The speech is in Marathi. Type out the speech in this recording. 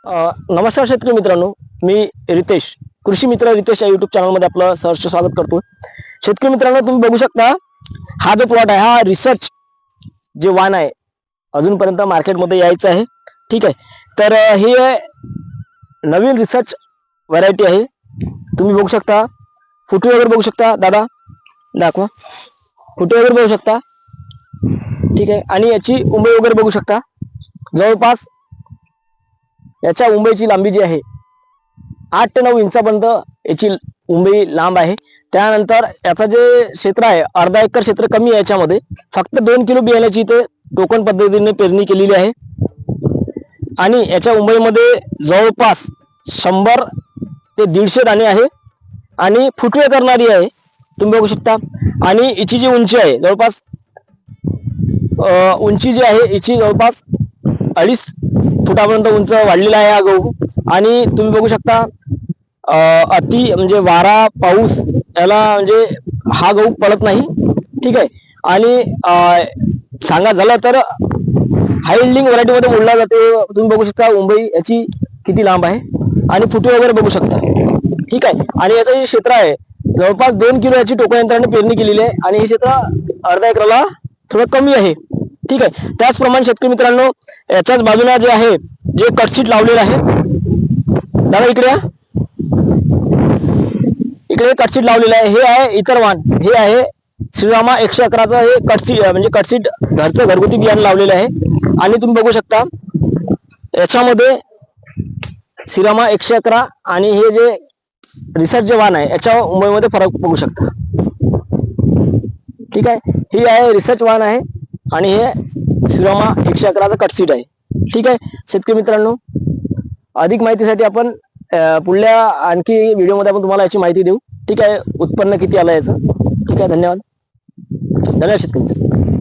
नमस्कार शेतकरी मित्रांनो, मी रितेश, कृषी मित्र रितेश या युट्यूब चॅनलमध्ये आपलं सहर्ष स्वागत करतो. शेतकरी मित्रांनो, तुम्ही बघू शकता हा जो प्लॉट आहे हा रिसर्च जे वाण आहे अजूनपर्यंत मार्केटमध्ये यायचं आहे. ठीक आहे, तर ही नवीन रिसर्च व्हरायटी आहे. तुम्ही बघू शकता, फुटवे वगैरे बघू शकता. दादा दाखवा, फुटवे वगैरे बघू शकता. ठीक आहे, आणि याची उंबई वगैरे बघू शकता. जवळपास याच्या उंबईची लांबी जी आहे 8 ते 9 इंचापर्यंत याची उंबई लांब आहे. त्यानंतर याचा जे क्षेत्र आहे अर्धा एकर क्षेत्र कमी आहे. याच्यामध्ये फक्त 2 किलो बियाण्याची इथे टोकन पद्धतीने पेरणी केलेली आहे. आणि याच्या उंबईमध्ये जवळपास 100 ते 150 दाणे आहे आणि फुटवे करणारी आहे, तुम्ही बघू शकता. आणि हिची जी उंची आहे जवळपास उंची जी आहे हिची जवळपास 2.5 फुटापर्यंत उंच वाढलेला आहे हा गहू. आणि तुम्ही बघू शकता अति म्हणजे वारा पाऊस याला म्हणजे हा गहू पडत नाही. ठीक आहे, आणि सांगा झालं तर हाय यील्डिंग व्हरायटीमध्ये मोडला जाते. तुम्ही बघू शकता उंबई याची किती लांब आहे आणि फुटवे वगैरे बघू शकता. ठीक आहे, आणि याचं जे क्षेत्र आहे जवळपास 2 किलो याची टोकन यंत्राने पेरणी केलेली आहे आणि हे क्षेत्र अर्धा एकराला थोडं कमी आहे. ठीक आहे, त्याचप्रमाणे शेतकरी मित्रांनो याच्याच बाजूला जे आहे जे कटसीट लावलेलं आहे, दादा इकडे इकडे कटसीट लावलेलं आहे. हे आहे इतर वाण, हे आहे श्रीरामा 111चं हे कटसीट म्हणजे कटसीट घरचं घरगुती बियाणं लावलेलं आहे. आणि तुम्ही बघू शकता याच्यामध्ये श्रीरामा 111 आणि हे जे रिसर्च जे वाण आहे याच्या उंबईमध्ये फरक बघू शकता. ठीक आहे, ही आहे रिसर्च वाण आहे आणि हे श्रीरामा 111चं कटसीट आहे. ठीक आहे शेतकरी मित्रांनो, अधिक माहितीसाठी आपण पुढल्या आणखी व्हिडिओमध्ये आपण तुम्हाला याची माहिती देऊ. ठीक आहे, उत्पन्न किती आलं याचं. ठीक आहे, धन्यवाद. धन्यवाद शेतकरी.